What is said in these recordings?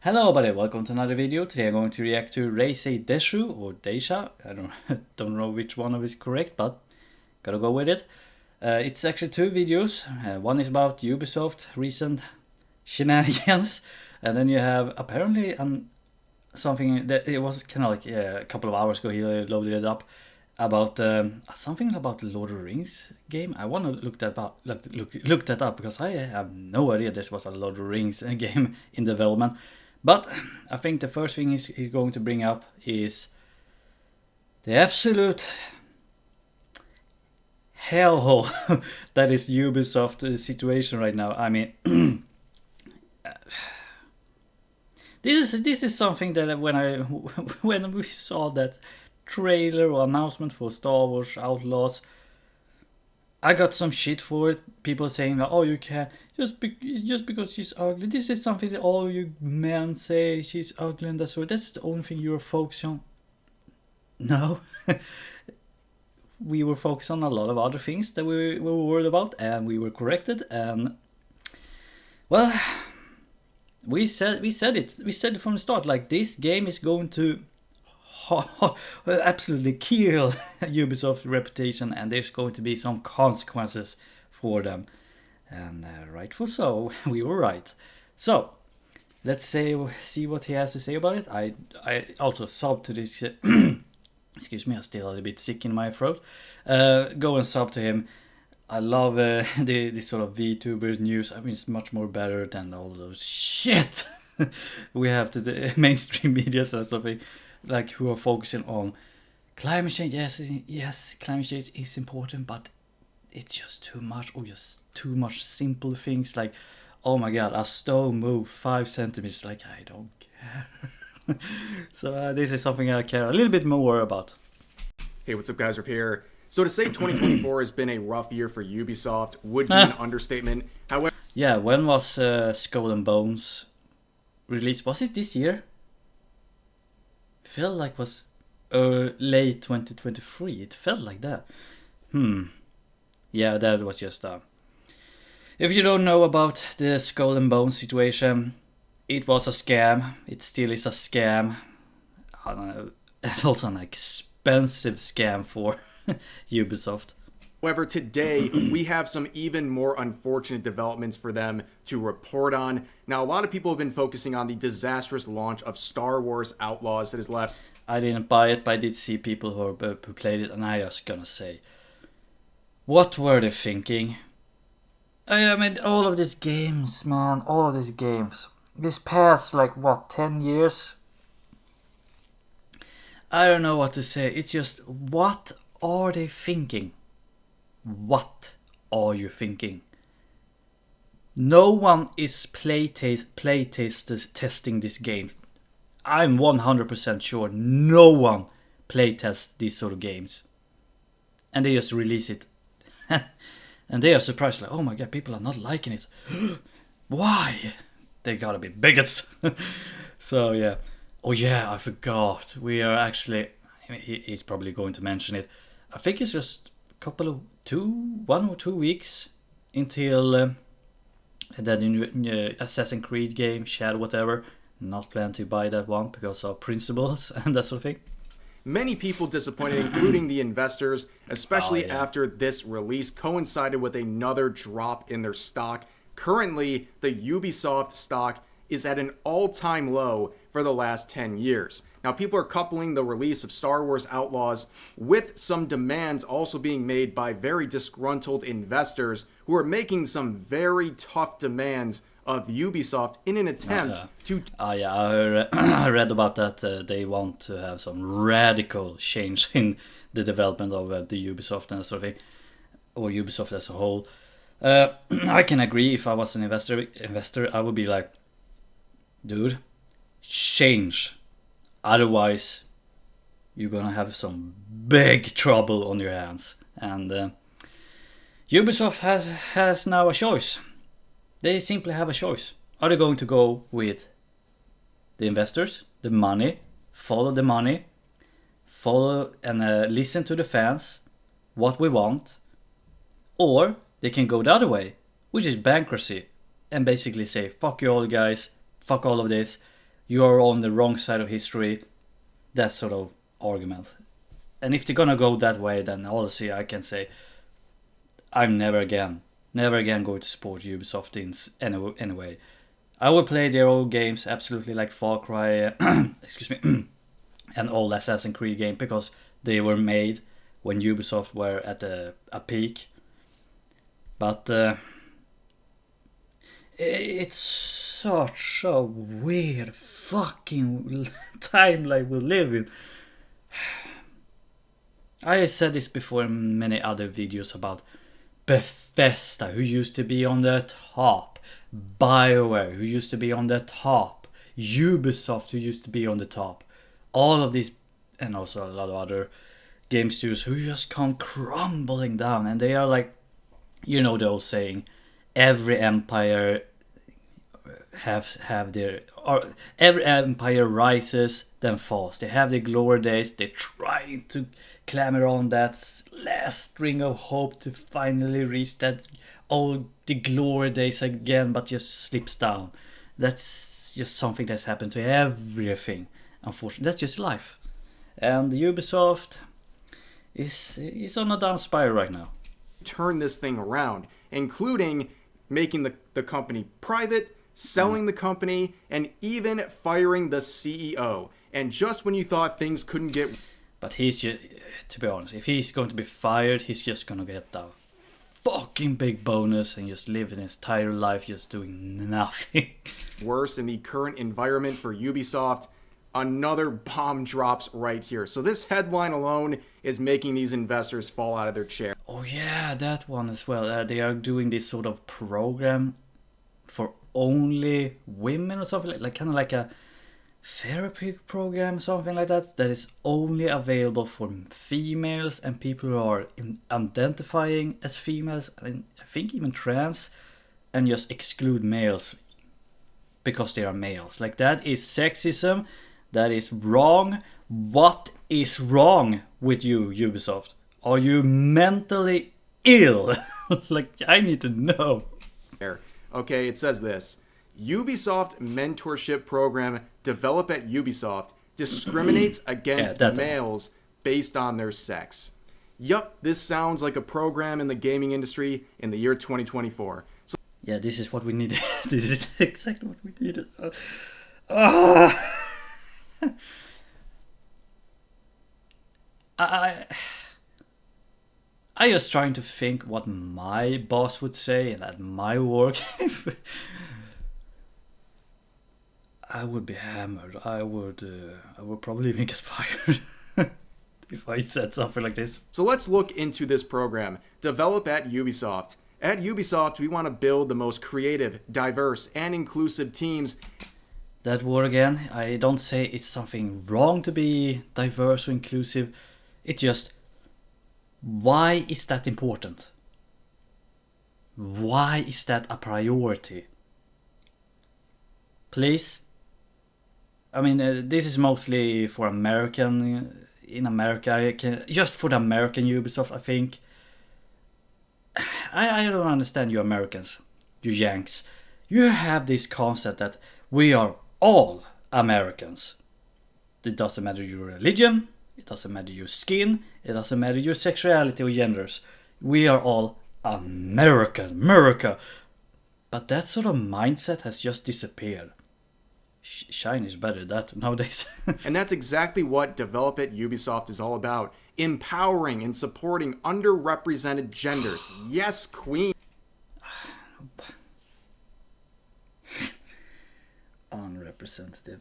Hello everybody, welcome to another video. Today I'm going to react to desu or Deisha. I don't know which one of is correct, but gotta go with it. It's actually two videos. One is about Ubisoft recent shenanigans, and then you have apparently something that it was kind of like a couple of hours ago he loaded it up about something about the Lord of the Rings game. I want to look that up, look that up because I have no idea this was a Lord of the Rings game in development. But I think the first thing he's going to bring up is the absolute hellhole that is Ubisoft situation right now. I mean, this is something that when we saw that trailer or announcement for Star Wars Outlaws, I got some shit for it. People saying that, oh, you can't just because she's ugly. This is something that all you men say, she's ugly and that's the only thing you're focused on. No. We were focused on a lot of other things that we were worried about, and we were corrected. And well, we said it from the start. Like, this game is going to absolutely kill Ubisoft's reputation, and there's going to be some consequences for them, and rightful so. We were right. So let's see what he has to say about it. I also sub to this excuse me, I'm still a little bit sick in my throat. Go and sub to him. I love this sort of VTuber news. I mean, it's much more better than all those shit we have to the mainstream media or something, like, who are focusing on climate change. Yes, climate change is important, but it's just too much, or just too much simple things like, oh my god, a stone moved 5 centimeters. Like, I don't care. So this is something I care a little bit more about. Hey, what's up, guys? Rip here. So to say 2024 has been a rough year for Ubisoft would be an understatement. However, yeah, when was Skull and Bones released? Was it this year? Felt like it was late 2023. It felt like that. Yeah, that was just if you don't know about the Skull and Bones situation, it was a scam. It still is a scam. And also an expensive scam for Ubisoft. However, today we have some even more unfortunate developments for them to report on. Now, a lot of people have been focusing on the disastrous launch of Star Wars Outlaws that has left. I didn't buy it, but I did see people who played it, and I just gonna say, what were they thinking? I mean, all of these games, man, all of these games. This past, like, what, 10 years? I don't know what to say. It's just, what are they thinking? What are you thinking? No one is testing these games. I'm 100% sure no one playtests these sort of games. And they just release it. And they are surprised, like, oh my god, people are not liking it. Why? They gotta be bigots. So yeah. Oh yeah, I forgot. We are actually, he's probably going to mention it. I think it's just one or two weeks until that new Assassin's Creed game, Shadow whatever. Not planning to buy that one because of principles and that sort of thing. Many people disappointed, including the investors, especially after this release coincided with another drop in their stock. Currently, the Ubisoft stock is at an all-time low for the last 10 years. Now, people are coupling the release of Star Wars Outlaws with some demands also being made by very disgruntled investors who are making some very tough demands of Ubisoft in an attempt to... yeah, I read about that. They want to have some radical change in the development of the Ubisoft and that sort of thing, or Ubisoft as a whole. I can agree. If I was an investor, I would be like, dude, change. Otherwise, you're gonna have some big trouble on your hands. And Ubisoft has now a choice. They simply have a choice. Are they going to go with the investors, the money, follow the money, follow and listen to the fans, what we want, or they can go the other way, which is bankruptcy, and basically say, fuck you all guys, fuck all of this, you are on the wrong side of history. That sort of argument. And if they're gonna go that way, then honestly I can say I'm never again going to support Ubisoft in any way. I will play their old games, absolutely, like Far Cry, excuse me, and old Assassin's Creed game, because they were made when Ubisoft were at a peak. But it's such a weird fucking timeline we live in. I said this before in many other videos about Bethesda, who used to be on the top, BioWare, who used to be on the top, Ubisoft, who used to be on the top. All of these, and also a lot of other game studios who just come crumbling down, and they are like, you know, the old saying, every empire have their, or every empire rises then falls. They have their glory days. They try to clamor on that last ring of hope to finally reach that the glory days again, but just slips down. That's just something that's happened to everything. Unfortunately, that's just life. And Ubisoft is on a down spiral right now. Turn this thing around, including making the company private, selling the company, and even firing the CEO. And just when you thought things couldn't get... But he's just, to be honest, if he's going to be fired, he's just going to get a fucking big bonus and just live his entire life just doing nothing. Worse in the current environment for Ubisoft. Another bomb drops right here. So this headline alone is making these investors fall out of their chair. Oh yeah, that one as well. They are doing this sort of program for only women or something, like kind of like a therapy program, something like that is only available for females and people who are identifying as females, and I think even trans, and just exclude males because they are males. Like, that is sexism. That is wrong. What is wrong with you, Ubisoft? Are you mentally ill? Like, I need to know. Okay, it says this. Ubisoft mentorship program developed at Ubisoft discriminates against males based on their sex. Yup, this sounds like a program in the gaming industry in the year 2024. So, yeah, this is what we needed. This is exactly what we needed. I just trying to think what my boss would say and at my work. I would be hammered. I would probably even get fired if I said something like this. So let's look into this program. Develop at Ubisoft. At Ubisoft, we want to build the most creative, diverse, and inclusive teams. That word again, I don't say it's something wrong to be diverse or inclusive. It's just, why is that important? Why is that a priority? Please? I mean, this is mostly for American, in America, just for the American Ubisoft, I think. I don't understand you Americans, you Yanks. You have this concept that we are all Americans. It doesn't matter your religion, it doesn't matter your skin, it doesn't matter your sexuality or genders. We are all America. But that sort of mindset has just disappeared. Shine is better at that nowadays. And that's exactly what Develop at Ubisoft is all about. Empowering and supporting underrepresented genders. Yes, queen. Unrepresentative.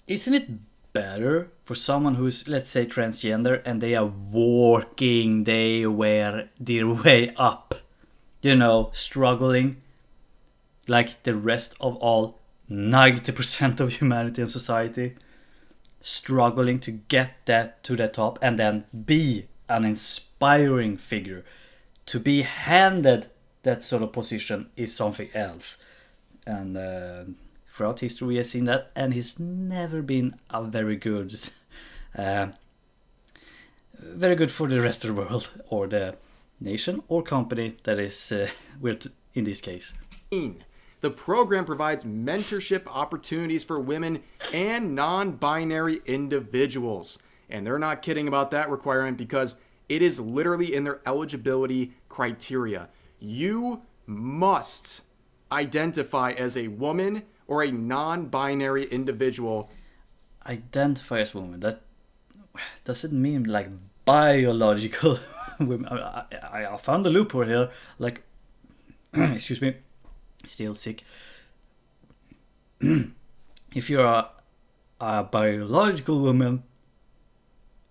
Isn't it better for someone who's, let's say, transgender and they are working their way up? You know, struggling like the rest of all 90% of humanity and society, struggling to get that to the top and then be an inspiring figure. To be handed that sort of position is something else. And throughout history we have seen that, and he's never been a very good for the rest of the world or the nation or company that is we're in this case. the program provides mentorship opportunities for women and non-binary individuals. And they're not kidding about that requirement because it is literally in their eligibility criteria. You must identify as a woman or a non-binary individual. Identify as woman. That does it mean like biological women? I found the loophole here. Like, excuse me, still sick. If you're a biological woman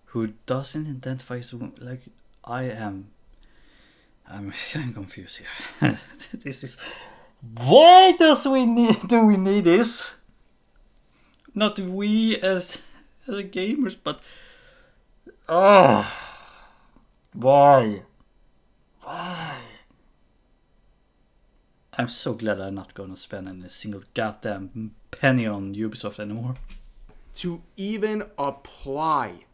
who doesn't identify as a woman, like I am, I'm confused here. This is. Why do we need this? Not we as gamers, but why? I'm so glad I'm not gonna spend any single goddamn penny on Ubisoft anymore. To even apply.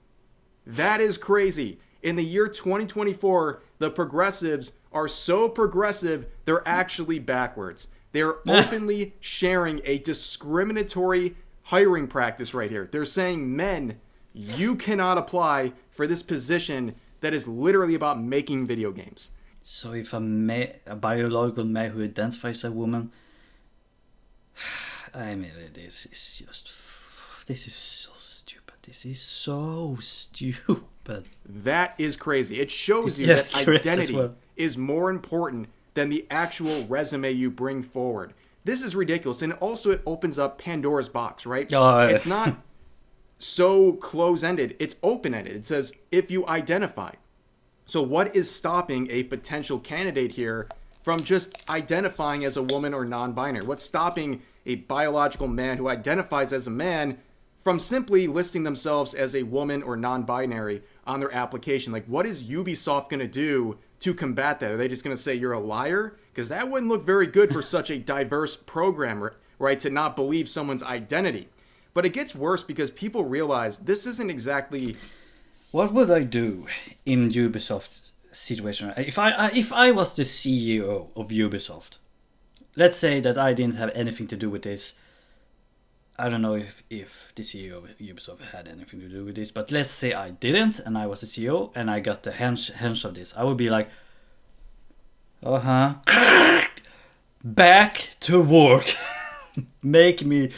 That is crazy. In the year 2024, the progressives are so progressive, they're actually backwards. They're openly sharing a discriminatory hiring practice right here. They're saying, men, you cannot apply for this position that is literally about making video games. So if a biological male who identifies as a woman, I mean, this is so stupid. This is so stupid. That is crazy. It shows you that identity is more important than the actual resume you bring forward. This is ridiculous. And also it opens up Pandora's box, right? It's not so close-ended. It's open-ended. It says, if you identify. So what is stopping a potential candidate here from just identifying as a woman or non-binary? What's stopping a biological man who identifies as a man from simply listing themselves as a woman or non-binary on their application? Like, what is Ubisoft going to do to combat that? Are they just going to say you're a liar? Because that wouldn't look very good for such a diverse program, right, to not believe someone's identity. But it gets worse because people realize this isn't exactly... What would I do in Ubisoft's situation? If I was the CEO of Ubisoft, let's say that I didn't have anything to do with this. I don't know if the CEO of Ubisoft had anything to do with this, but let's say I didn't, and I was the CEO, and I got the hench of this. I would be like, back to work. make me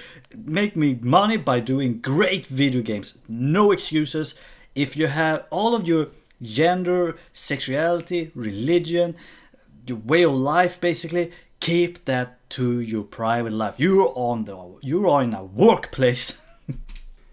money by doing great video games. No excuses. If you have all of your gender, sexuality, religion, your way of life, basically, keep that to your private life. You're in a workplace.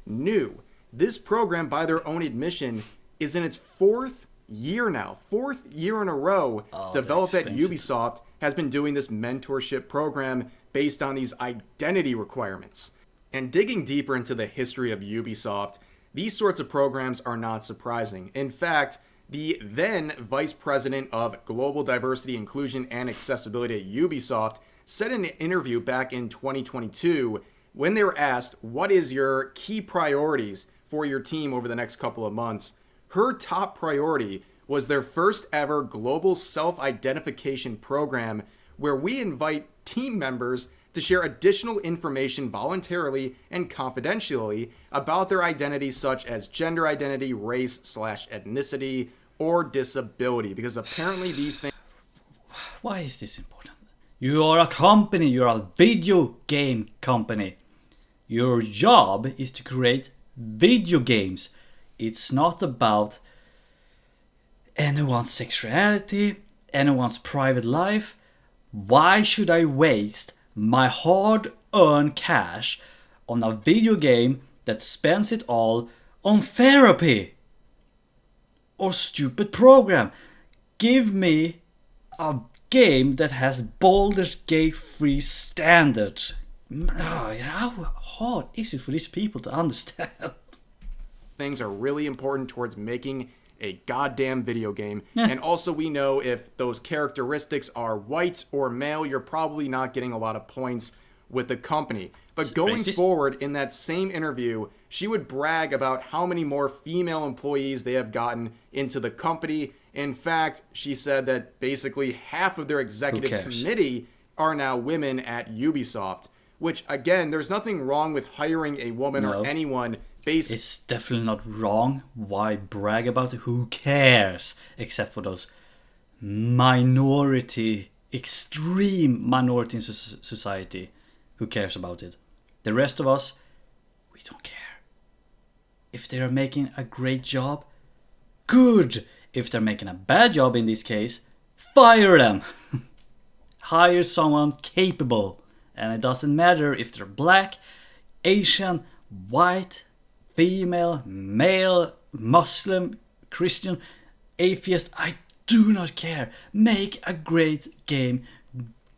New. This program, by their own admission, is in its fourth year now. Fourth year in a row. Developed at Ubisoft has been doing this mentorship program based on these identity requirements. And digging deeper into the history of Ubisoft, these sorts of programs are not surprising. In fact, the then Vice President of Global Diversity, Inclusion, and Accessibility at Ubisoft said in an interview back in 2022, when they were asked, what is your key priorities for your team over the next couple of months, her top priority was their first ever global self-identification program where we invite team members to share additional information voluntarily and confidentially about their identities such as gender identity, race/ethnicity, or disability. Because apparently these things... Why is this important? You are a company, you're a video game company. Your job is to create video games. It's not about anyone's sexuality, anyone's private life. Why should I waste my hard-earned cash on a video game that spends it all on therapy or stupid program? Give me a game that has Baldur's Gate 3 standards. How hard is it for these people to understand? Things are really important towards making a goddamn video game. And also we know if those characteristics are white or male, you're probably not getting a lot of points with the company. But going forward, in that same interview, she would brag about how many more female employees they have gotten into the company. In fact, she said that basically half of their executive committee are now women at Ubisoft. Which, again, there's nothing wrong with hiring a woman or anyone based... It's definitely not wrong. Why brag about it? Who cares? Except for those extreme minority in society. Who cares about it? The rest of us, we don't care. If they are making a great job, good. If they're making a bad job in this case, fire them. Hire someone capable. And it doesn't matter if they're black, Asian, white, female, male, Muslim, Christian, atheist. I do not care. Make a great game.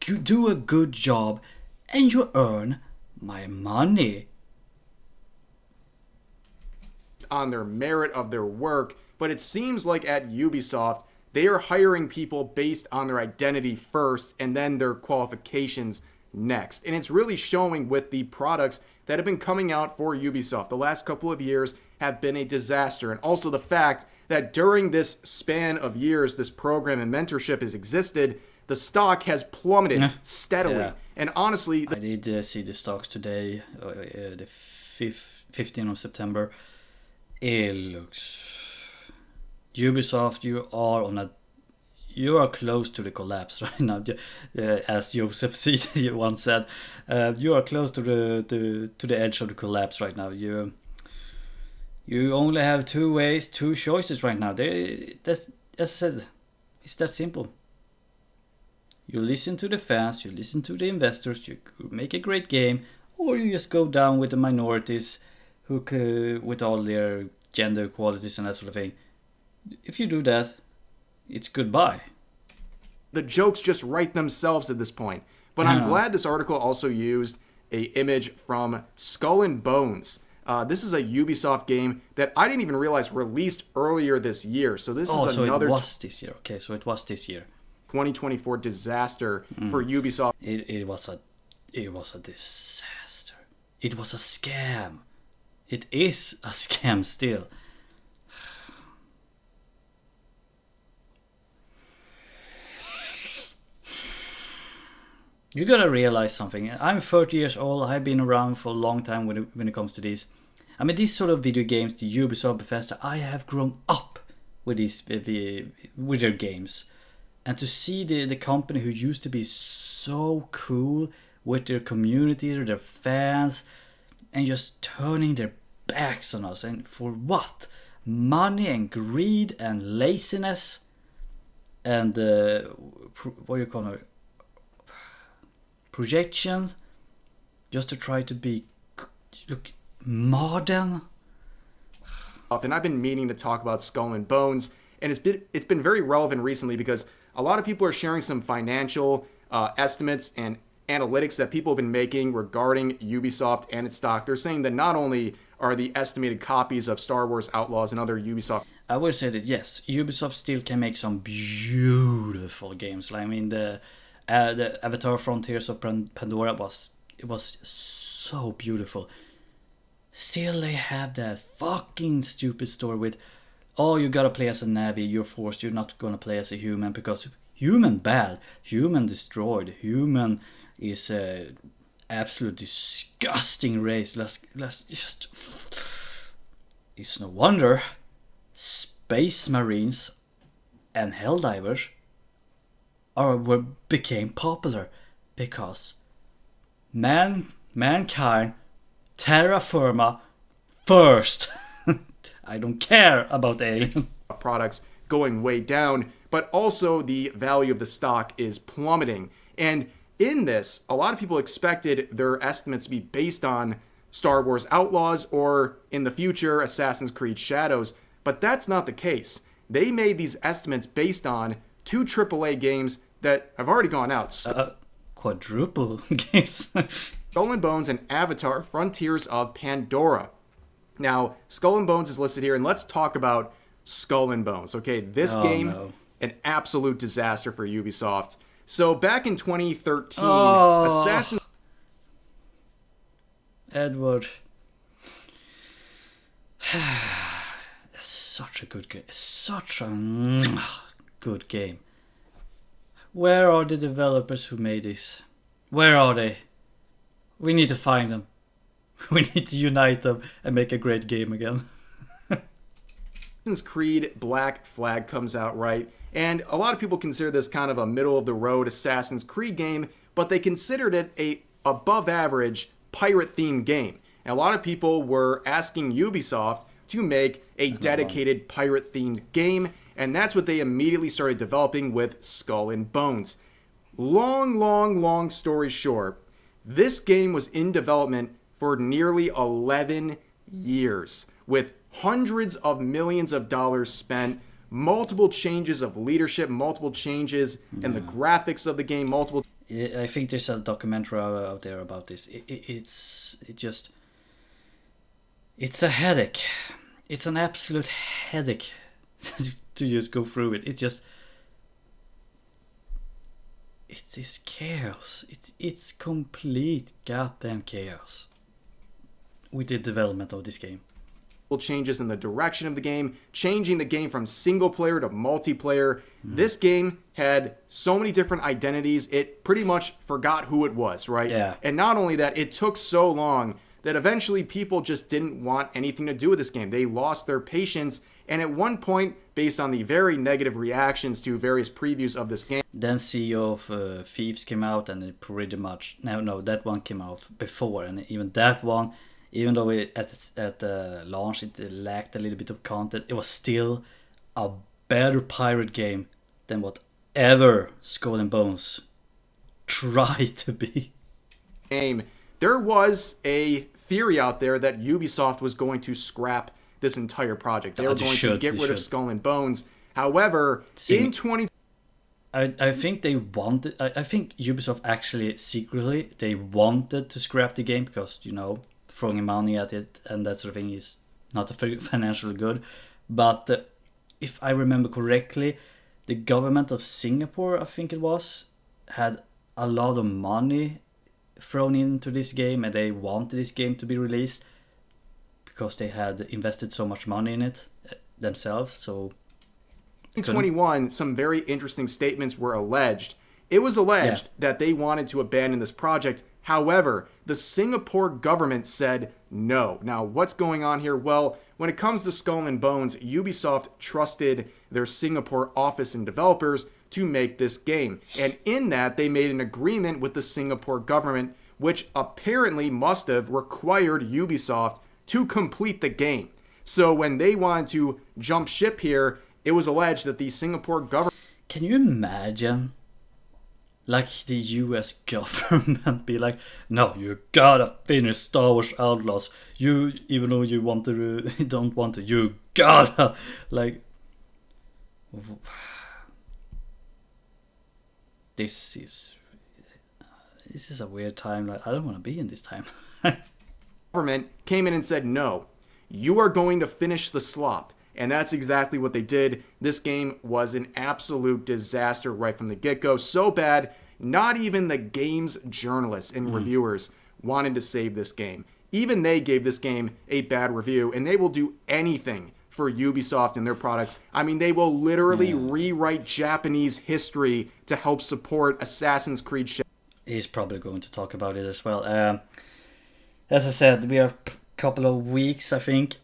Do a good job. And you earn my money. On their merit of their work. But it seems like at Ubisoft, they are hiring people based on their identity first and then their qualifications next. And it's really showing with the products that have been coming out for Ubisoft. The last couple of years have been a disaster. And also the fact that during this span of years, this program and mentorship has existed, the stock has plummeted steadily. Yeah. And honestly... I did see the stocks today, the 15th of September. It looks... Ubisoft, you are close to the collapse right now, as Joseph C. once said. You are close to the edge of the collapse right now. You only have two choices right now. That's, as I said, it's that simple. You listen to the fans, you listen to the investors, you make a great game, or you just go down with the minorities with all their gender equalities and that sort of thing. If you do that, it's goodbye. The jokes just write themselves at this point. But I'm glad this article also used an image from Skull and Bones. This is a Ubisoft game that I didn't even realize released earlier this year. So this is another... it was this year. Okay, so it was this year. 2024 disaster for Ubisoft. It was a disaster. It was a scam. It is a scam still. You gotta realize something. I'm 30 years old. I've been around for a long time when it comes to these. I mean, these sort of video games, the Ubisoft, Bethesda, I have grown up with with their games. And to see the company who used to be so cool with their community, their fans, and just turning their backs on us. And for what? Money and greed and laziness and what do you call it? Projections, just to try to look modern. And I've been meaning to talk about Skull and Bones, and it's been very relevant recently because a lot of people are sharing some financial estimates and analytics that people have been making regarding Ubisoft and its stock. They're saying that not only are the estimated copies of Star Wars Outlaws and other Ubisoft... I would say that yes, Ubisoft still can make some beautiful games. I mean, the Avatar Frontiers of Pandora was so beautiful. Still, they have that fucking stupid story with, oh, you gotta play as a Navi, you're forced, you're not gonna play as a human because human bad, human destroyed, human is a absolute disgusting race. Let's just... It's no wonder Space Marines and Helldivers became popular because mankind terraforma first. I don't care about alien products going way down, but also the value of the stock is plummeting. And in this, a lot of people expected their estimates to be based on Star Wars Outlaws or in the future Assassin's Creed Shadows, but that's not the case. They made these estimates based on 2 AAA games that have already gone out. Quadruple games. Skull and Bones and Avatar Frontiers of Pandora. Now, Skull and Bones is listed here, and let's talk about Skull and Bones. Okay, this game, an absolute disaster for Ubisoft. So back in 2013, Assassin's... Edward. Such a good game. Such a good game. Where are the developers who made this? Where are they? We need to find them. We need to unite them and make a great game again. Assassin's Creed Black Flag comes out, right? And a lot of people consider this kind of a middle-of-the-road Assassin's Creed game, but they considered it a above-average pirate-themed game. And a lot of people were asking Ubisoft to make a dedicated pirate-themed game, and that's what they immediately started developing with Skull and Bones. Long story short, this game was in development for nearly 11 years, with hundreds of millions of dollars spent, multiple changes of leadership, multiple changes in the graphics of the game, multiple... I think there's a documentary out there about this. It's a headache. It's an absolute headache to just go through it. It is chaos. It's complete goddamn chaos with the development of this game. Changes in the direction of the game, changing the game from single player to multiplayer. This game had so many different identities, it pretty much forgot who it was, right? Yeah. And not only that, it took so long that eventually people just didn't want anything to do with this game. They lost their patience, and at one point, based on the very negative reactions to various previews of this game, then CEO of Thieves came out, and it pretty much... No, that one came out before, and even that one... Even though at the launch it lacked a little bit of content, it was still a better pirate game than whatever Skull and Bones tried to be. There was a theory out there that Ubisoft was going to scrap this entire project. They were going to get rid of Skull and Bones. However, in 20... I think they wanted... I think Ubisoft actually secretly, they wanted to scrap the game because, you know... throwing money at it and that sort of thing is not a financially good. But if I remember correctly, the government of Singapore, I think it was, had a lot of money thrown into this game, and they wanted this game to be released because they had invested so much money in it themselves. So in 2021, some very interesting statements were alleged. It was alleged that they wanted to abandon this project. However, the Singapore government said no. Now, what's going on here? Well, when it comes to Skull and Bones, Ubisoft trusted their Singapore office and developers to make this game. And in that, they made an agreement with the Singapore government, which apparently must have required Ubisoft to complete the game. So when they wanted to jump ship here, it was alleged that the Singapore government... Can you imagine... like the US government be like, no, you gotta finish Star Wars Outlaws. You, even though you want to, don't want to, you gotta, like, this is a weird time. Like, I don't want to be in this time. Government came in and said, no, you are going to finish the slop. And that's exactly what they did. This game was an absolute disaster right from the get-go. So bad, not even the game's journalists and reviewers wanted to save this game. Even they gave this game a bad review, and they will do anything for Ubisoft and their products. I mean, they will literally rewrite Japanese history to help support Assassin's Creed. He's probably going to talk about it as well. As I said, we are a couple of weeks, I think,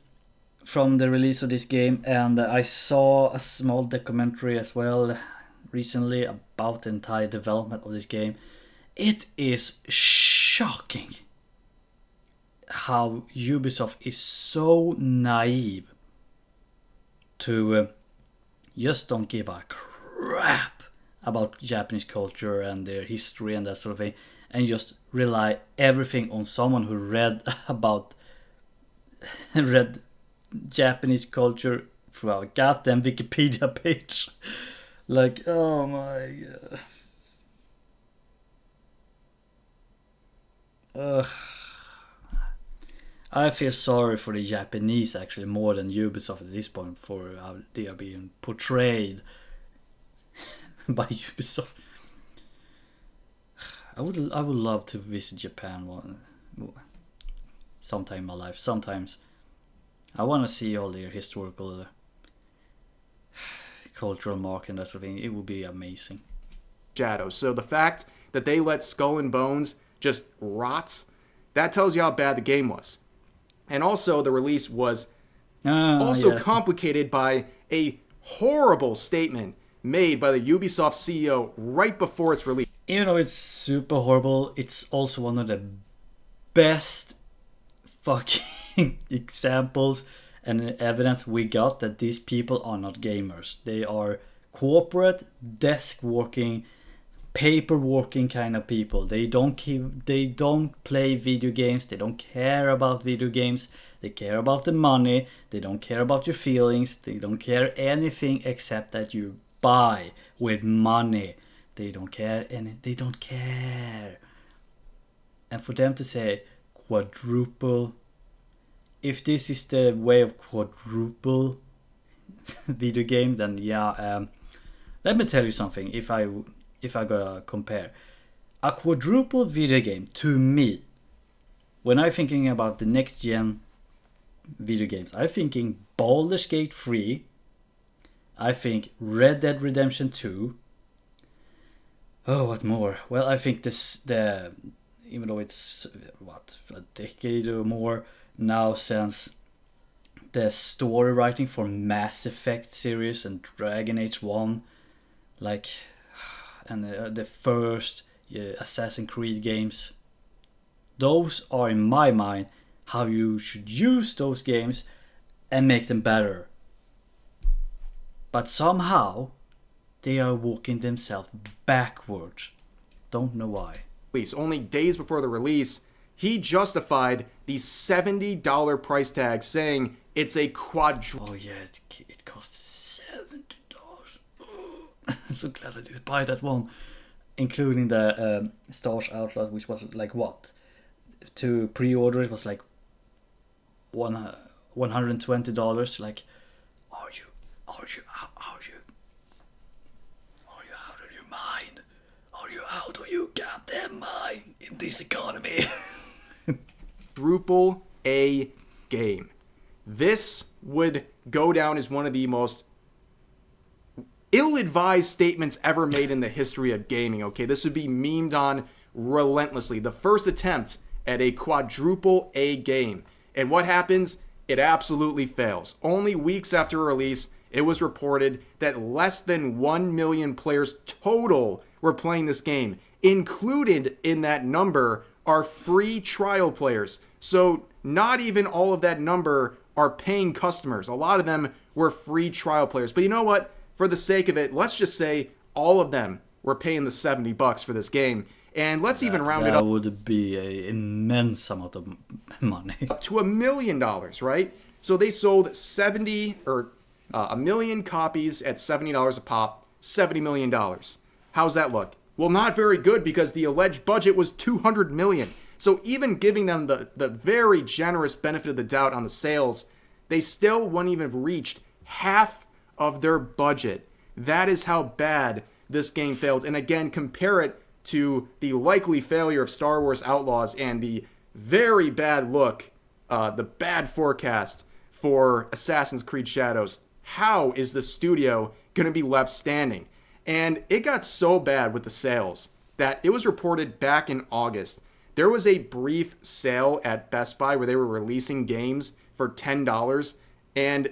from the release of this game, and I saw a small documentary as well recently about the entire development of this game. It is shocking how Ubisoft is so naive to just don't give a crap about Japanese culture and their history and that sort of thing, and just rely everything on someone who read Japanese culture through our goddamn Wikipedia page. Like, oh my god. I feel sorry for the Japanese actually more than Ubisoft at this point for how they are being portrayed by Ubisoft. I would love to visit Japan sometime in my life. Sometimes I want to see all their historical cultural mark and that sort of thing. It would be amazing. Shadows. So the fact that they let Skull and Bones just rot, that tells you how bad the game was. And also, the release was complicated by a horrible statement made by the Ubisoft CEO right before its release. Even though it's super horrible, it's also one of the best fucking examples and evidence we got that these people are not gamers. They are corporate, desk working, paper working kind of people. They don't play video games. They don't care about video games. They care about the money. They don't care about your feelings. They don't care anything except that you buy with money. They don't care they don't care. And for them to say quadruple, if this is the way of quadruple video game, then let me tell you something. If I gotta compare a quadruple video game, to me, when I'm thinking about the next gen video games, I'm thinking Baldur's Gate 3, I think Red Dead Redemption 2. Oh, what more? Well, I think even though it's a decade or more now since the story writing for Mass Effect series and Dragon Age 1, and the first Assassin's Creed games, those are, in my mind, how you should use those games and make them better. But somehow they are walking themselves backwards. Don't know why. Only days before the release, he justified the $70 price tag, saying it's a quadruple. Oh yeah, it costs $70. I'm so glad I did buy that one, including the Stars Outlaw, which was like what? To pre-order it was like $120. Like, are you out of your mind? Are you out of your goddamn mind in this economy? Quadruple A game. This would go down as one of the most ill-advised statements ever made in the history of gaming, okay? This would be memed on relentlessly. The first attempt at a quadruple A game. And what happens? It absolutely fails. Only weeks after release, it was reported that less than 1 million players total were playing this game. Included in that number are free trial players. So not even all of that number are paying customers. A lot of them were free trial players. But you know what? For the sake of it, let's just say all of them were paying the $70 for this game. And let's even round it up. That would be an immense amount of money. To $1 million, right? So they sold a million copies at $70 a pop, $70 million. How's that look? Well, not very good, because the alleged budget was $200 million. So even giving them the very generous benefit of the doubt on the sales, they still wouldn't even have reached half of their budget. That is how bad this game failed. And again, compare it to the likely failure of Star Wars Outlaws and the very bad look, the bad forecast for Assassin's Creed Shadows. How is the studio going to be left standing? And it got so bad with the sales that it was reported back in August. There was a brief sale at Best Buy where they were releasing games for $10, and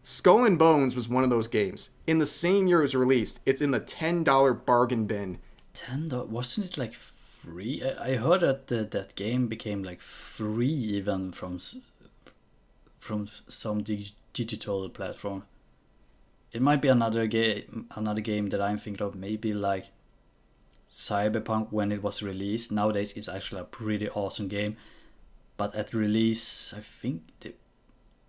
Skull and Bones was one of those games. In the same year it was released, it's in the $10 bargain bin. $10? Wasn't it like free? I heard that that game became like free even from some digital platform. It might be another game that I'm thinking of, maybe like Cyberpunk when it was released. Nowadays it's actually a pretty awesome game, but at release, I think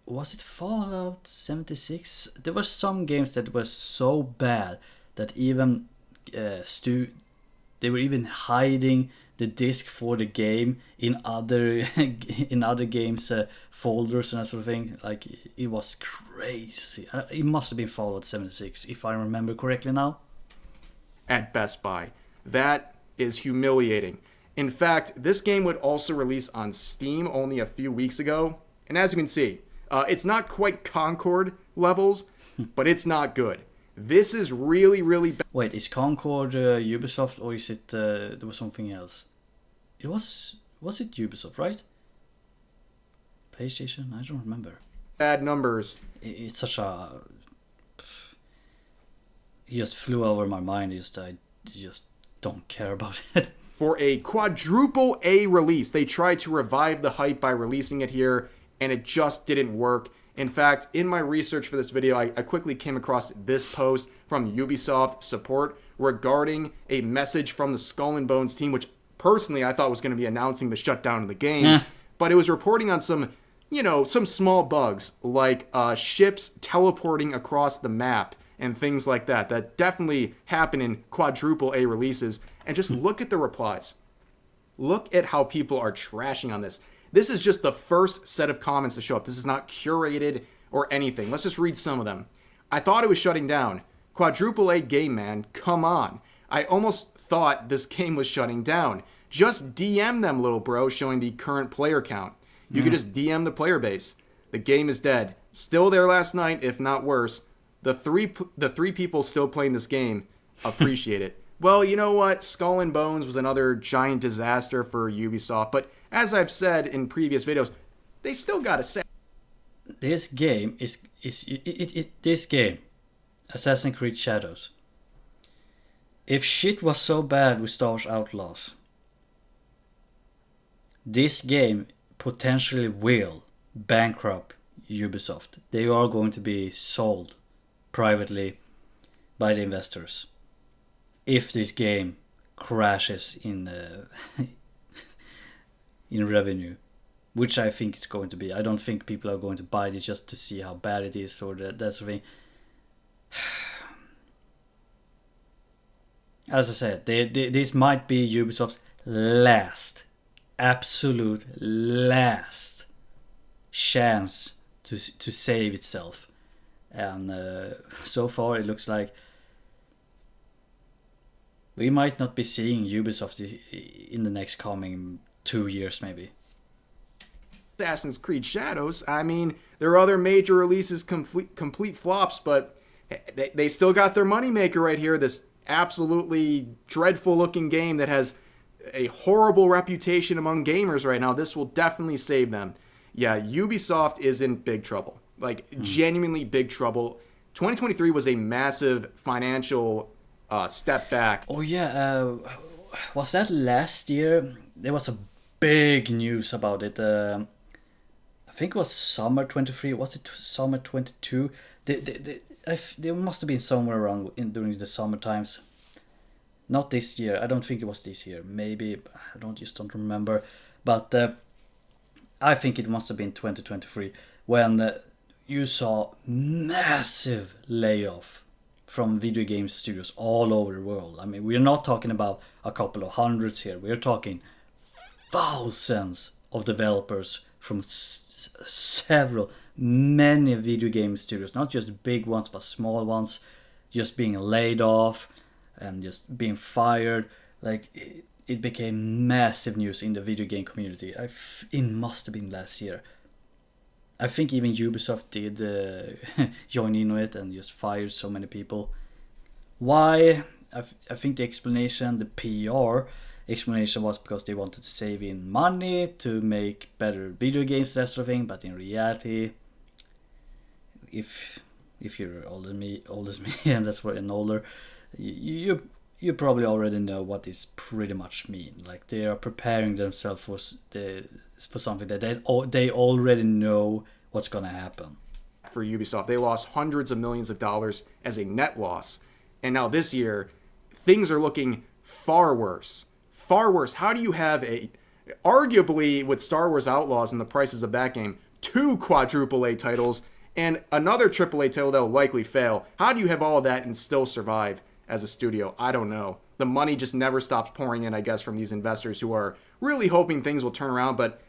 was it Fallout 76? There were some games that were so bad that even they were even hiding the disc for the game in other games folders and that sort of thing. Like, it was crazy. It must have been Fallout 76 if I remember correctly now. At Best Buy. That is humiliating. In fact, this game would also release on Steam only a few weeks ago. And as you can see, it's not quite Concord levels, but it's not good. This is really, really bad. Wait, is Concord Ubisoft, or is it there was something else? It was it Ubisoft, right? PlayStation? I don't remember. Bad numbers. It's such a... It just flew over my mind. I just don't care about it. For a quadruple A release, they tried to revive the hype by releasing it here, and it just didn't work. In fact, in my research for this video, I quickly came across this post from Ubisoft support regarding a message from the Skull and Bones team, which personally I thought was going to be announcing the shutdown of the game. But it was reporting on some, some small bugs, like ships teleporting across the map and things like that definitely happen in quadruple A releases. And just look at the replies. Look at how people are trashing on this. This is just the first set of comments to show up. This is not curated or anything. Let's just read some of them. I thought it was shutting down. Quadruple A game, man. Come on. I almost thought this game was shutting down. Just DM them, little bro, showing the current player count. You could just DM the player base. The game is dead. Still there last night, if not worse. The three people still playing this game appreciate it. Well, you know what? Skull and Bones was another giant disaster for Ubisoft, but as I've said in previous videos, they still got to say this game this game, Assassin's Creed Shadows. If shit was so bad with Star Wars Outlaws, this game potentially will bankrupt Ubisoft. They are going to be sold privately by the investors if this game crashes in in revenue, which I think it's going to be. I don't think people are going to buy this just to see how bad it is or that sort of thing. As I said, this might be Ubisoft's absolute last chance to save itself. And so far it looks like we might not be seeing Ubisoft in the next coming 2 years maybe. Assassin's Creed Shadows. I mean, there are other major releases, complete flops, but they still got their moneymaker right here. This absolutely dreadful looking game that has a horrible reputation among gamers right now. This will definitely save them. Yeah, Ubisoft is in big trouble. Like, genuinely big trouble. 2023 was a massive financial step back. Oh yeah, was that last year? There was a big news about it. I think it was summer 23. Was it summer 22? They must have been somewhere around during the summer times. Not this year. I don't think it was this year. Maybe I don't remember. But I think it must have been 2023 when you saw massive layoff from video game studios all over the world. I mean, we're not talking about a couple of hundreds here. We're talking thousands of developers from many video game studios, not just big ones but small ones, just being laid off and just being fired. Like, it became massive news in the video game community. It must have been last year. I think even Ubisoft did join in on it and just fired so many people. Why? I think the explanation, the PR explanation, was because they wanted to save in money to make better video games, that sort of thing. But in reality, if you're older than me, and that's what, and older, you probably already know what this pretty much mean. Like, they are preparing themselves for something that they already know what's gonna happen. For Ubisoft, they lost hundreds of millions of dollars as a net loss, and now this year things are looking far worse. How do you have arguably, with Star Wars Outlaws and the prices of that game, 2 quadruple A titles and another triple A title that will likely fail? How do you have all of that and still survive as a studio? I don't know. The money just never stops pouring in, I guess, from these investors who are really hoping things will turn around. But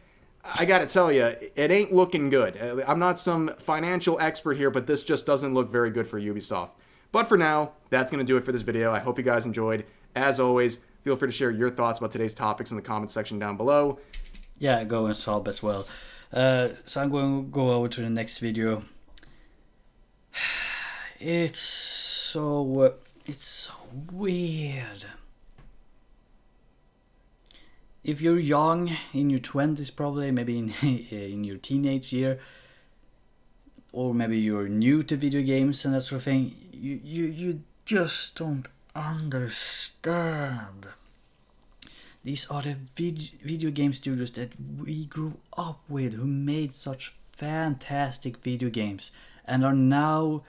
I gotta tell you, it ain't looking good. I'm not some financial expert here, but this just doesn't look very good for Ubisoft. But for now, that's gonna do it for this video. I hope you guys enjoyed. As always, feel free to share your thoughts about today's topics in the comments section down below. Yeah, go and sub as well. So I'm going to go over to the next video. It's So it's so weird. If you're young, in your 20s probably, maybe in your teenage year, or maybe you're new to video games and that sort of thing, you just don't understand. These are the video game studios that we grew up with, who made such fantastic video games and are now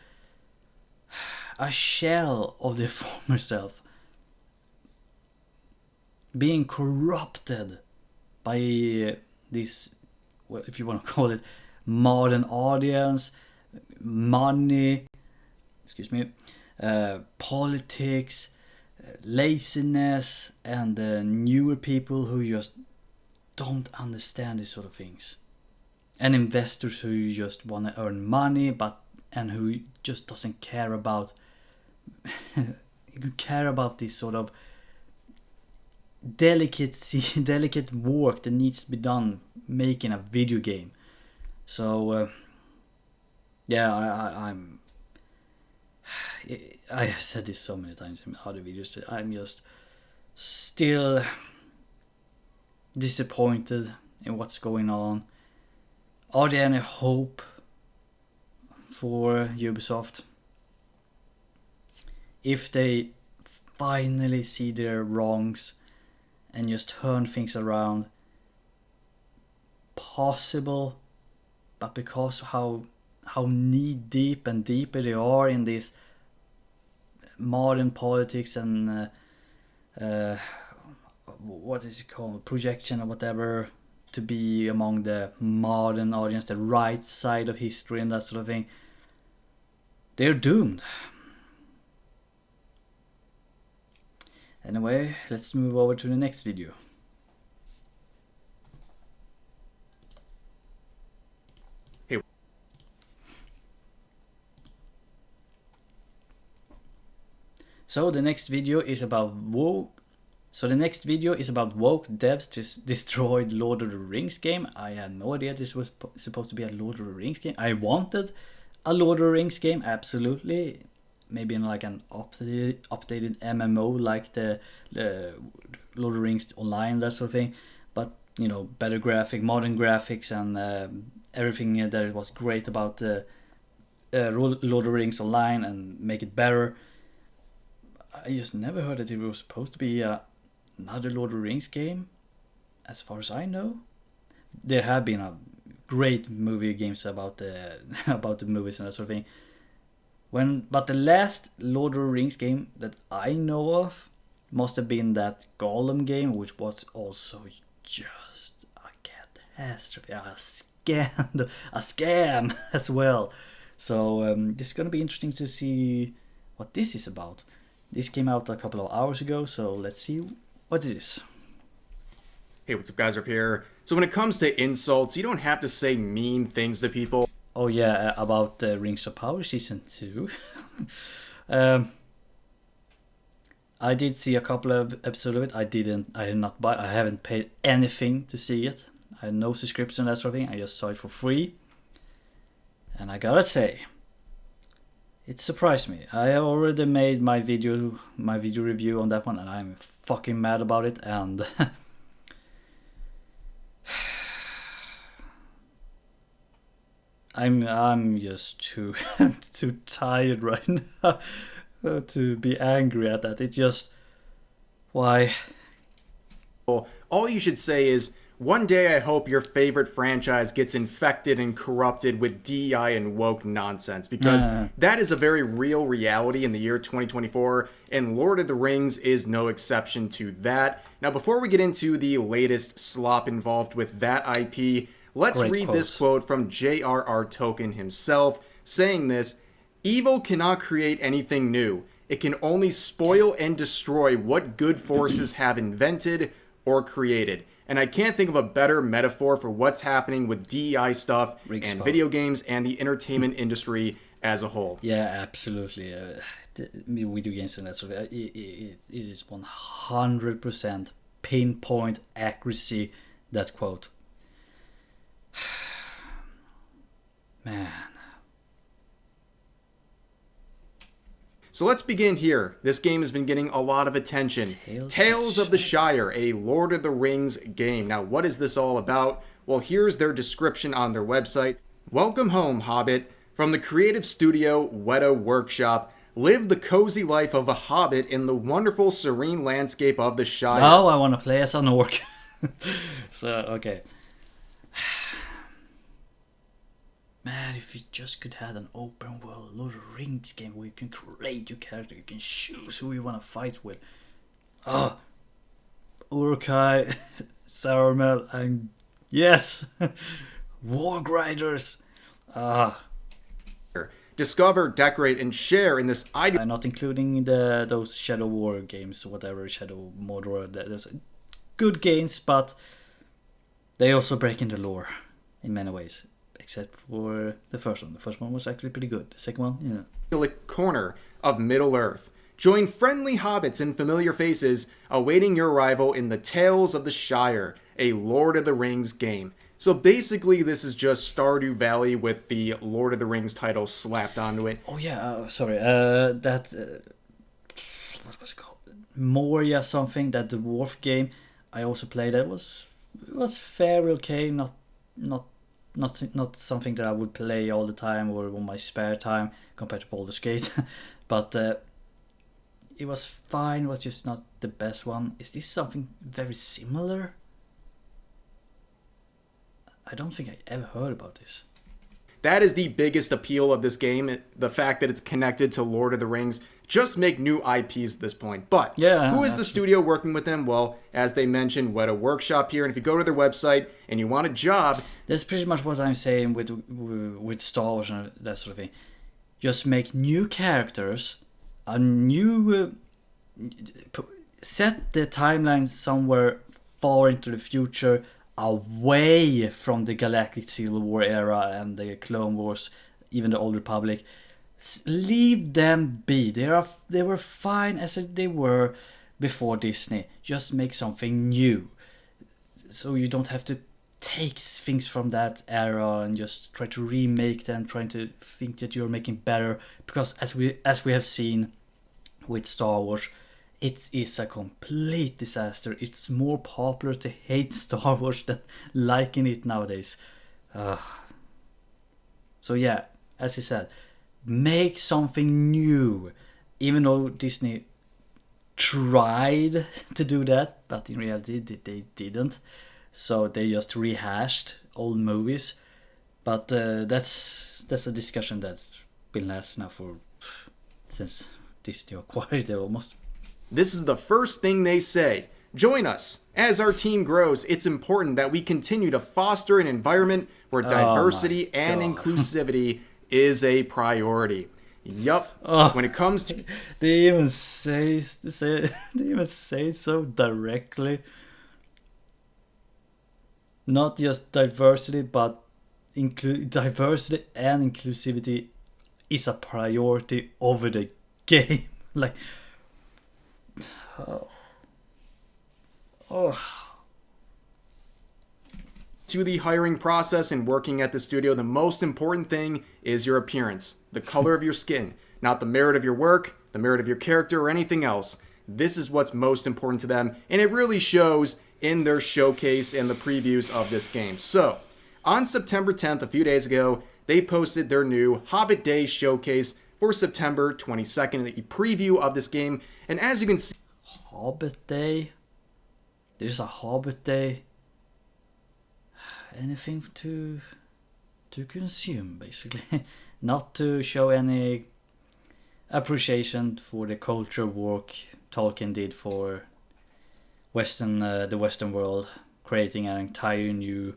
a shell of their former self, being corrupted by this, well, if you want to call it, modern audience, money, politics, laziness, and newer people who just don't understand these sort of things, and investors who just want to earn money, and who just doesn't care about this sort of delicate work that needs to be done making a video game. So I have said this so many times in other videos that I'm just still disappointed in what's going on. Are there any hope for Ubisoft? If they finally see their wrongs and just turn things around, possible, but because how knee deep and deeper they are in this modern politics and what is it called, projection or whatever, to be among the modern audience, the right side of history and that sort of thing, they're doomed. Anyway, let's move over to the next video. Hey. So the next video is about woke devs destroyed Lord of the Rings game. I had no idea this was supposed to be a Lord of the Rings game. I wanted a Lord of the Rings game, absolutely. Maybe in like an updated MMO like the Lord of the Rings Online, that sort of thing. But, you know, better modern graphics and everything that was great about the Lord of the Rings Online, and make it better. I just never heard that it was supposed to be another Lord of the Rings game, as far as I know. There have been great movie games about the movies and that sort of thing. But the last Lord of the Rings game that I know of must have been that Gollum game, which was also just a catastrophe, a scam as well. So it's gonna be interesting to see what this is about. This came out a couple of hours ago, so let's see what it is. Hey, what's up, guys? Up here. So when it comes to insults, you don't have to say mean things to people. Oh yeah, about Rings of Power Season 2. I did see a couple of episodes of it. I haven't paid anything to see it. I had no subscription, that sort of thing. I just saw it for free. And I gotta say, it surprised me. I already made my video review on that one, and I'm fucking mad about it. And I'm just too tired right now to be angry at that. It's just, why? All you should say is, one day I hope your favorite franchise gets infected and corrupted with DEI and woke nonsense, because that is a very real reality in the year 2024, and Lord of the Rings is no exception to that. Now, before we get into the latest slop involved with that IP, let's read this quote from J.R.R. Tolkien himself, saying this: "Evil cannot create anything new. It can only spoil and destroy what good forces have invented or created." And I can't think of a better metaphor for what's happening with DEI stuff and video games and the entertainment industry as a whole. Yeah, absolutely. Video games and that sort of it is 100% pinpoint accuracy, that quote. Man. So let's begin here. This game has been getting a lot of attention. Tales of the Shire, a Lord of the Rings game. Now, what is this all about? Well, here's their description on their website. Welcome home, Hobbit. From the creative studio Weta Workshop, live the cozy life of a hobbit in the wonderful, serene landscape of the Shire. Oh, I want to play as an orc. So, okay. Man, if we just could have an open world Lord of the Rings game where you can create your character, you can choose who you want to fight with. Oh, Uruk-hai, Saruman, and yes, Warg Riders. Discover, decorate, and share in this ideal. Not including those Shadow War games, whatever, Shadow Mordor. There's good games, but they also break in the lore in many ways. Except for the first one. The first one was actually pretty good. The second one, yeah. Corner of Middle-earth. Join friendly hobbits and familiar faces awaiting your arrival in the Tales of the Shire, a Lord of the Rings game. So basically, this is just Stardew Valley with the Lord of the Rings title slapped onto it. Oh yeah, sorry. What was it called? Moria something. That dwarf game I also played. It was fairly okay. Not something that I would play all the time or on my spare time compared to Baldur's Gate, but it was fine. It was just not the best one. Is this something very similar? I don't think I ever heard about this. That is the biggest appeal of this game, the fact that it's connected to Lord of the Rings. Just make new IPs at this point. But yeah, who is the studio working with them? Well, as they mentioned, Weta Workshop here. And if you go to their website and you want a job... That's pretty much what I'm saying with Star Wars and that sort of thing. Just make new characters, a new... set the timeline somewhere far into the future, away from the Galactic Civil War era and the Clone Wars, even the Old Republic. Leave them be. They were fine as they were before Disney. Just make something new, so you don't have to take things from that era and just try to remake them, trying to think that you're making better. Because as we have seen with Star Wars, it is a complete disaster. It's more popular to hate Star Wars than liking it nowadays. So yeah, as he said, make something new. Even though Disney tried to do that, but in reality they didn't. So they just rehashed old movies. But that's a discussion that's been lasting now since Disney acquired it almost. This is the first thing they say. Join us. As our team grows, it's important that we continue to foster an environment where diversity and inclusivity is a priority. Yup. When it comes to... They even say it so directly. Not just diversity, but diversity and inclusivity is a priority over the game. Like... To the hiring process and working at the studio, the most important thing is your appearance, the color of your skin, not the merit of your work, the merit of your character, or anything else. This is what's most important to them, and it really shows in their showcase and the previews of this game. So, on September 10th, a few days ago, they posted their new Hobbit Day showcase for September 22nd, a preview of this game, and as you can see... Hobbit Day? There's a Hobbit Day? Anything to consume, basically. Not to show any appreciation for the culture work Tolkien did for the Western world, creating an entire new,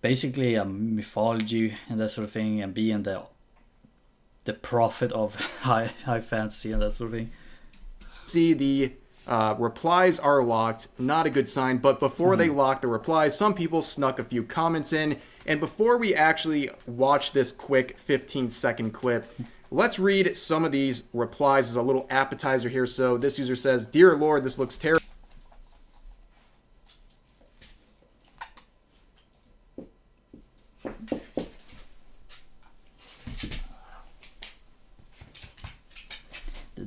basically a mythology and that sort of thing, and being the prophet of high fantasy and that sort of thing. See, the replies are locked, not a good sign, but before they lock the replies, some people snuck a few comments in, and before we actually watch this quick 15-second clip, let's read some of these replies as a little appetizer here. So this user says, "Dear Lord, this looks terrible."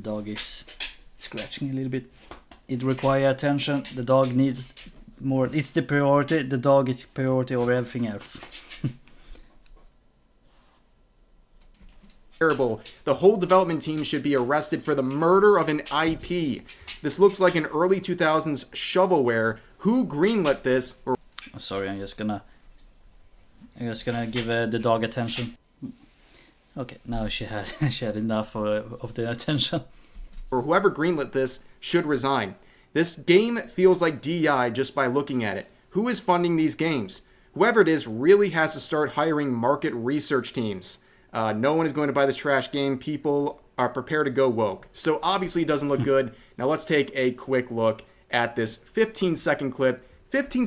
dog is scratching a little bit. It requires attention. The dog needs more. It's the priority. The dog is priority over everything else. Terrible. The whole development team should be arrested for the murder of an IP. This looks like an early 2000s shovelware. Who greenlit this? Oh, sorry, I'm just gonna give the dog attention. Okay, now she had enough of the attention. Or whoever greenlit this should resign. This game feels like DI just by looking at it. Who is funding these games? Whoever it is really has to start hiring market research teams. No one is going to buy this trash game. People are prepared to go woke. So obviously it doesn't look good. Now let's take a quick look at this 15-second clip. 15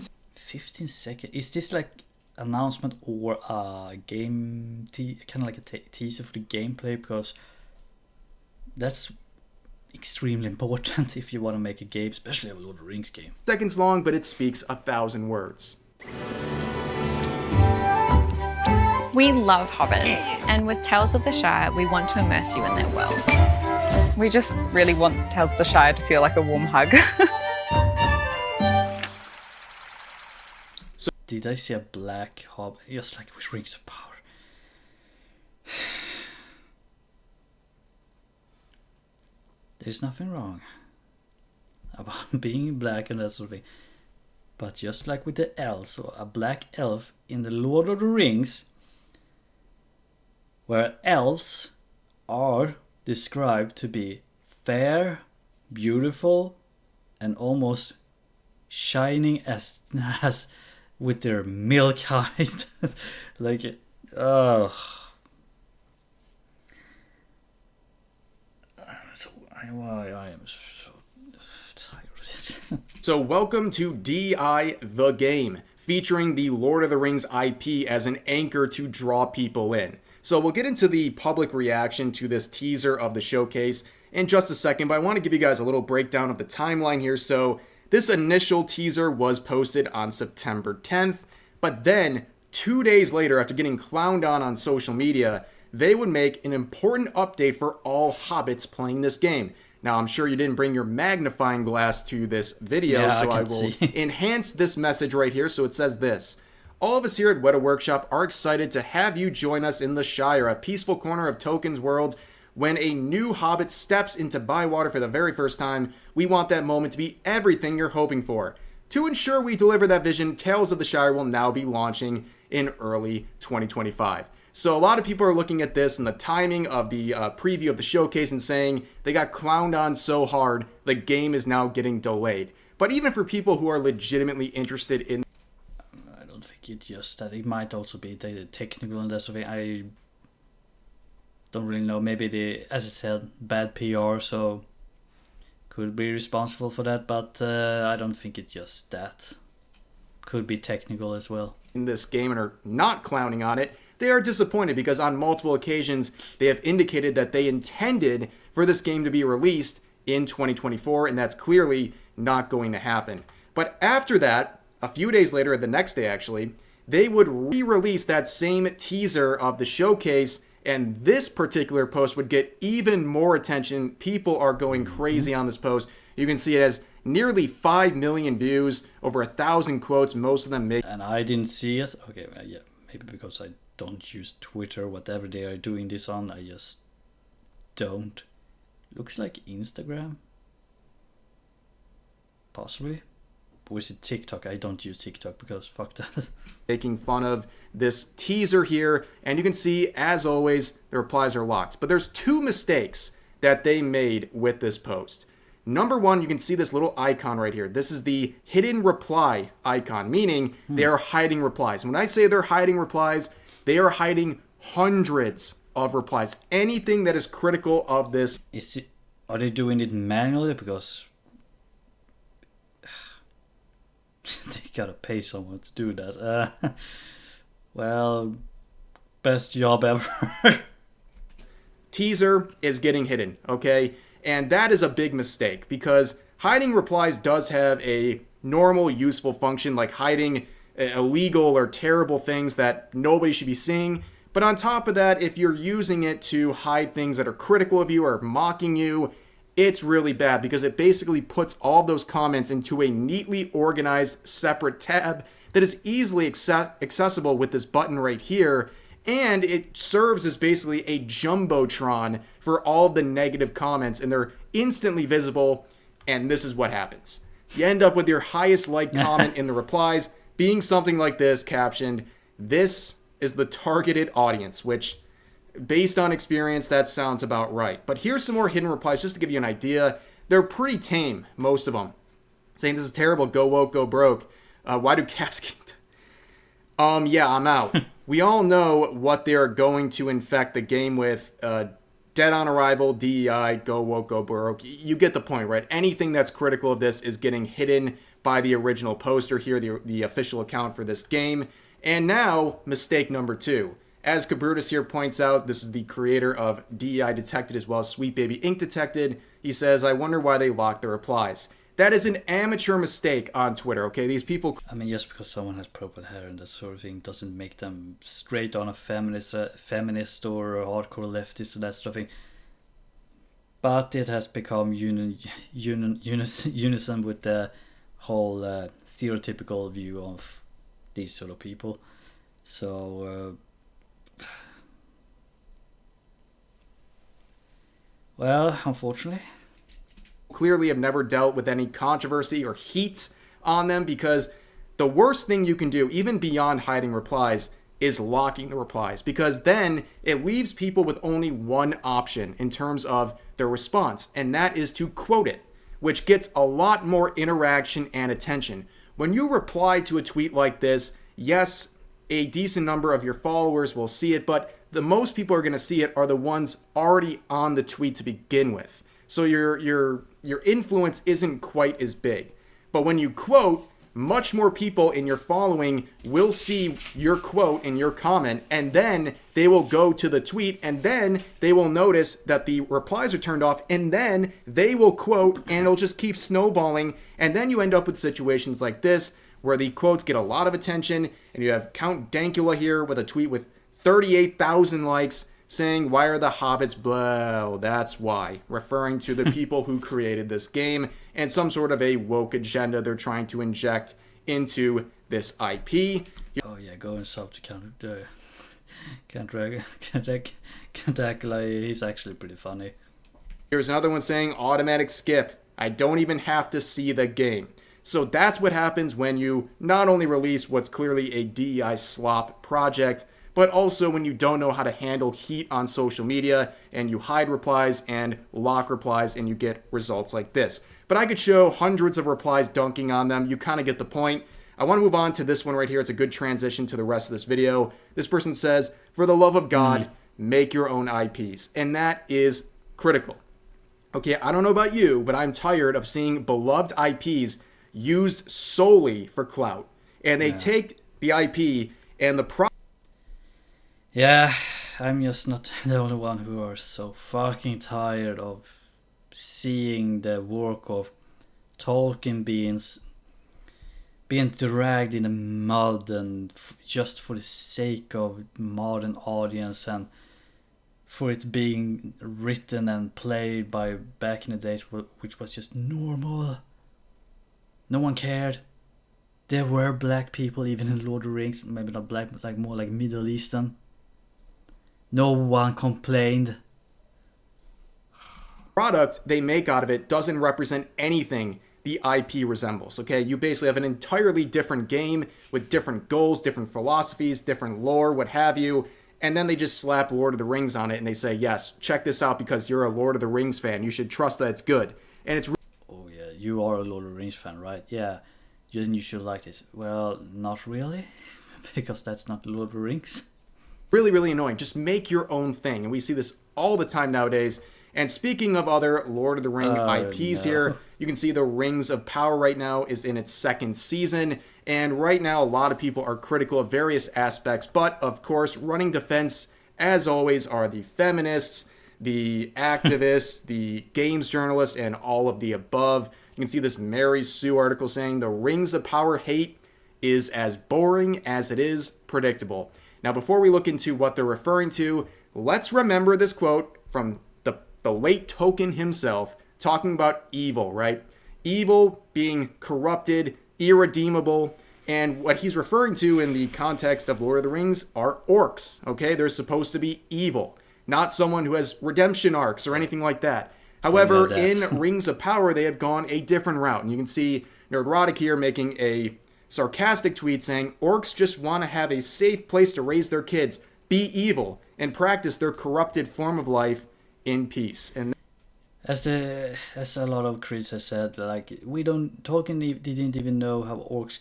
seconds? Is this like announcement or a game kind of like a teaser for the gameplay? Because that's extremely important if you want to make a game, especially a Lord of the Rings game. seconds long, but it speaks 1,000 words. We love hobbits, and with Tales of the Shire, we want to immerse you in their world. We just really want Tales of the Shire to feel like a warm hug. Did I see a black hobbit? Just like with Rings of Power. There's nothing wrong about being black and that sort of thing. But just like with the elves, so a black elf in the Lord of the Rings, where elves are described to be fair, beautiful, and almost shining as with their milk eyes. Like, oh. I am so tired of this. So welcome to DI the Game, featuring the Lord of the Rings IP as an anchor to draw people in. So we'll get into the public reaction to this teaser of the showcase in just a second, but I want to give you guys a little breakdown of the timeline here. So this initial teaser was posted on September 10th, but then 2 days later, after getting clowned on social media, they would make an important update for all hobbits playing this game. Now, I'm sure you didn't bring your magnifying glass to this video, so I will enhance this message right here. So it says this: all of us here at Weta Workshop are excited to have you join us in the Shire, a peaceful corner of Tolkien's world. When a new hobbit steps into Bywater for the very first time, we want that moment to be everything you're hoping for. To ensure we deliver that vision, Tales of the Shire will now be launching in early 2025. So a lot of people are looking at this and the timing of the preview of the showcase and saying they got clowned on so hard, the game is now getting delayed. But even for people who are legitimately interested in... I don't think it's just that. It might also be the technical and that sort of thing. I don't really know. Maybe as I said, bad PR, so could be responsible for that. But I don't think it's just that. Could be technical as well. In this game and are not clowning on it, they are disappointed because on multiple occasions they have indicated that they intended for this game to be released in 2024, and that's clearly not going to happen. But after that, a few days later, the next day actually, they would re-release that same teaser of the showcase, and this particular post would get even more attention. People are going crazy on this post. You can see it has nearly 5 million views, over 1,000 quotes, most of them make. And I didn't see it. Okay, yeah, maybe because I don't use Twitter, whatever they are doing this on, I just don't. Looks like Instagram. Possibly. Or is it TikTok? I don't use TikTok because fuck that. Making fun of this teaser here, and you can see, as always, the replies are locked. But there's two mistakes that they made with this post. Number one, you can see this little icon right here. This is the hidden reply icon, meaning they are hiding replies. When I say they're hiding replies, they are hiding hundreds of replies. Anything that is critical of this. Are they doing it manually? Because they gotta pay someone to do that. Well, best job ever. Teaser is getting hidden, okay? And that is a big mistake because hiding replies does have a normal, useful function like hiding illegal or terrible things that nobody should be seeing. But on top of that, if you're using it to hide things that are critical of you or mocking you, it's really bad because it basically puts all those comments into a neatly organized separate tab that is easily accessible with this button right here. And it serves as basically a jumbotron for all of the negative comments, and they're instantly visible. And this is what happens. You end up with your highest like comment in the replies being something like this, captioned, "This is the targeted audience," which, based on experience, that sounds about right. But here's some more hidden replies just to give you an idea. They're pretty tame, most of them. Saying, "This is terrible, go woke, go broke. Why do caps keep..." Yeah, I'm out. We all know what they're going to infect the game with. Dead on arrival, DEI, go woke, go broke. You get the point, right? Anything that's critical of this is getting hidden by the original poster here, the official account for this game. And now, mistake number 2. As Cabrutus here points out, this is the creator of DEI Detected as well as Sweet Baby Ink Detected. He says, "I wonder why they locked the replies." That is an amateur mistake on Twitter, okay? These people... I mean, just because someone has purple hair and that sort of thing doesn't make them straight on a feminist or a hardcore leftist or that sort of thing. But it has become unison with the whole stereotypical view of these sort of people. So, well, unfortunately, clearly have never dealt with any controversy or heat on them, because the worst thing you can do, even beyond hiding replies, is locking the replies, because then it leaves people with only one option in terms of their response, and that is to quote it, which gets a lot more interaction and attention. When you reply to a tweet like this, yes, a decent number of your followers will see it, but the most people are going to see it are the ones already on the tweet to begin with. So your influence isn't quite as big. But when you quote, much more people in your following will see your quote and your comment, and then they will go to the tweet, and then they will notice that the replies are turned off, and then they will quote, and it'll just keep snowballing. And then you end up with situations like this, where the quotes get a lot of attention, and you have Count Dankula here with a tweet with 38,000 likes, saying, "Why are the hobbits blah?" That's why. Referring to the people who created this game and some sort of a woke agenda they're trying to inject into this IP. Oh yeah, go and sub to Cantracula. He's actually pretty funny. Here's another one saying, "Automatic skip. I don't even have to see the game." So that's what happens when you not only release what's clearly a DEI slop project, but also when you don't know how to handle heat on social media and you hide replies and lock replies and you get results like this. But I could show hundreds of replies dunking on them. You kind of get the point. I want to move on to this one right here. It's a good transition to the rest of this video. This person says, "For the love of God, make your own IPs." And that is critical. Okay, I don't know about you, but I'm tired of seeing beloved IPs used solely for clout. And they take the IP and the Yeah, I'm just not the only one who are so fucking tired of seeing the work of Tolkien being dragged in the mud and just for the sake of modern audience and for it being written and played by back in the days which was just normal. No one cared. There were black people even in Lord of the Rings, maybe not black, but like more like Middle Eastern. No one complained. Product they make out of it doesn't represent anything the IP resembles, okay? You basically have an entirely different game with different goals, different philosophies, different lore, what have you, and then they just slap Lord of the Rings on it and they say, "Yes, check this out because you're a Lord of the Rings fan. You should trust that it's good." And it's... Oh yeah, you are a Lord of the Rings fan, right? Yeah, then you should like this. Well, not really, because that's not Lord of the Rings. really, really annoying. Just make your own thing. And we see this all the time nowadays. And speaking of other Lord of the Ring IPs here, you can see the Rings of Power right now is in its second season. And right now, a lot of people are critical of various aspects. But, of course, running defense, as always, are the feminists, the activists, the games journalists, and all of the above. You can see this Mary Sue article saying the Rings of Power hate is as boring as it is predictable. Now, before we look into what they're referring to, let's remember this quote from the late Tolkien himself, talking about evil, right? Evil being corrupted, irredeemable. And what he's referring to in the context of Lord of the Rings are orcs, okay? They're supposed to be evil, not someone who has redemption arcs or anything like that. However, in Rings of Power, they have gone a different route. And you can see Nerdrotic here making a sarcastic tweet saying, orcs just want to have a safe place to raise their kids, be evil, and practice their corrupted form of life in peace. And as a lot of critics have said, like, Tolkien didn't even know how orcs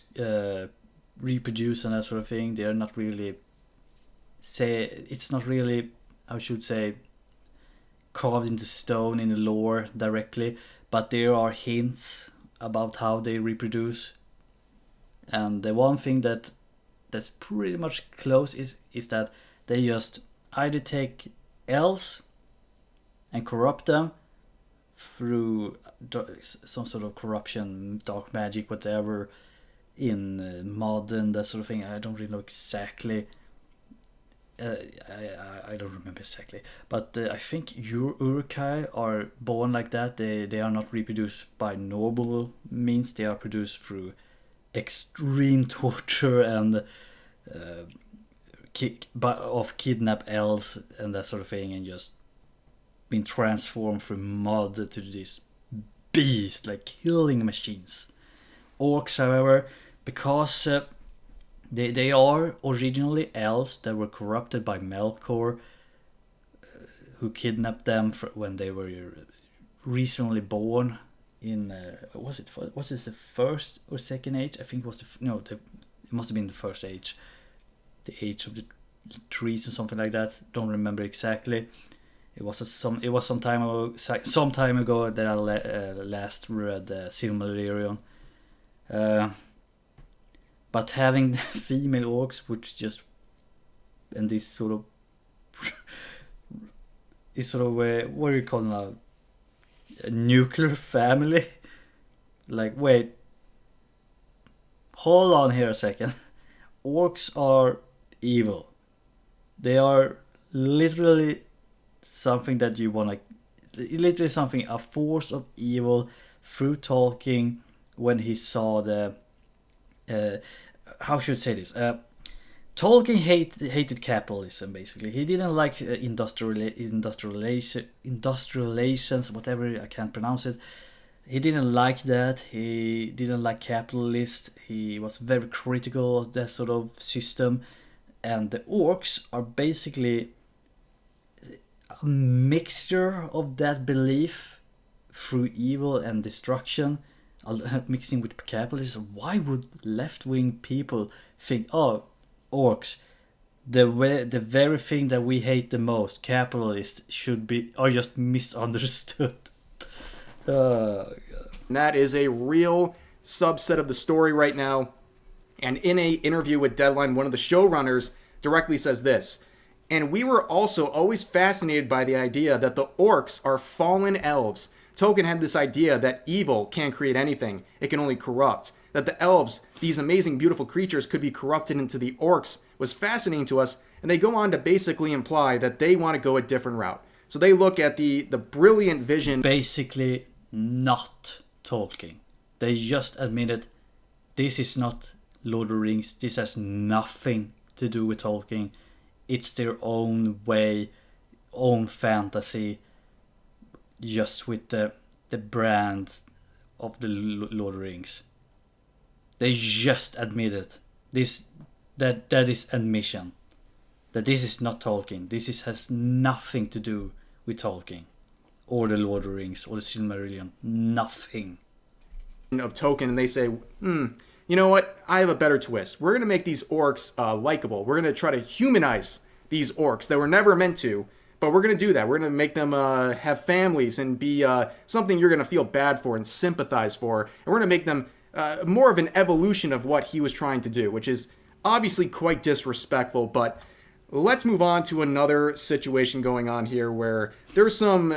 reproduce and that sort of thing. They are not really it's not really, I should say, carved into stone in the lore directly, but there are hints about how they reproduce. And the one thing that's pretty much close is that they just either take elves and corrupt them through some sort of corruption, dark magic, whatever, in modern, that sort of thing. I don't really know exactly. I don't remember exactly, but I think Uruk-hai are born like that. They are not reproduced by noble means. They are produced through extreme torture and kidnap elves and that sort of thing, and just been transformed from mud to this beast, like killing machines. Orcs, however, because they are originally elves that were corrupted by Melkor, who kidnapped them when they were recently born in was it the first or second age? I think it was it must have been the first age, the age of the trees or something like that. Don't remember exactly. It was some time ago that I last read Silmarillion. But having female orcs, which just, and this sort of is sort of what do you call now, a nuclear family. Like, wait, hold on here a second. Orcs are evil. They are literally something that you want to, literally something, a force of evil through Tolkien when he saw the how should I say this? Tolkien hated capitalism, basically. He didn't like industrializations, whatever, I can't pronounce it. He didn't like that. He didn't like capitalists. He was very critical of that sort of system. And the orcs are basically a mixture of that belief through evil and destruction, mixing with capitalism. Why would left-wing people think, oh, orcs, the very thing that we hate the most, capitalists, are just misunderstood? That is a real subset of the story right now. And in a interview with Deadline, one of the showrunners directly says this: and we were also always fascinated by the idea that the orcs are fallen elves. Tolkien had this idea that evil can't create anything, it can only corrupt. That the elves, these amazing, beautiful creatures, could be corrupted into the orcs was fascinating to us, and they go on to basically imply that they want to go a different route. So they look at the brilliant vision. Basically, not Tolkien. They just admitted this is not Lord of the Rings, this has nothing to do with Tolkien. It's their own way, own fantasy, just with the brands of the Lord of the Rings. They just admitted that is admission, that this is not Tolkien. This has nothing to do with Tolkien or the Lord of the Rings or the Silmarillion. Nothing. Of Tolkien, and they say, you know what? I have a better twist. We're going to make these orcs likable. We're going to try to humanize these orcs that were never meant to, but we're going to do that. We're going to make them have families and be something you're going to feel bad for and sympathize for. And we're going to make them more of an evolution of what he was trying to do, which is obviously quite disrespectful. But let's move on to another situation going on here where there's some,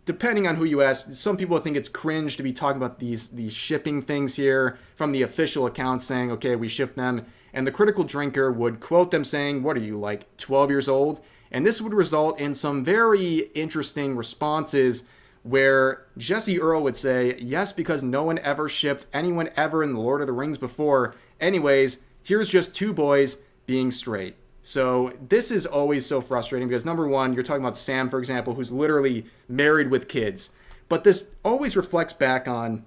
depending on who you ask, some people think it's cringe to be talking about these shipping things here from the official account saying, okay, we ship them. And the Critical Drinker would quote them saying, what are you, like 12 years old? And this would result in some very interesting responses where Jesse Earl would say, yes, because no one ever shipped anyone ever in the Lord of the Rings before. Anyways, here's just two boys being straight. So this is always so frustrating because, number one, you're talking about Sam, for example, who's literally married with kids. But this always reflects back on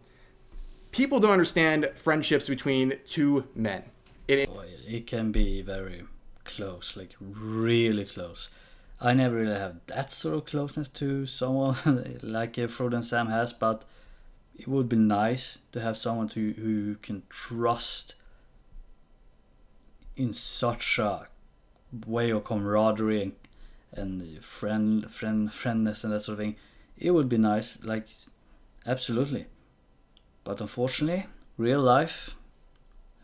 people don't understand friendships between two men. It can be very close, like really close. I never really have that sort of closeness to someone like Frodo and Sam has, but it would be nice to have someone who you can trust in such a way of camaraderie and friendness and that sort of thing. It would be nice, like, absolutely. But unfortunately, real life,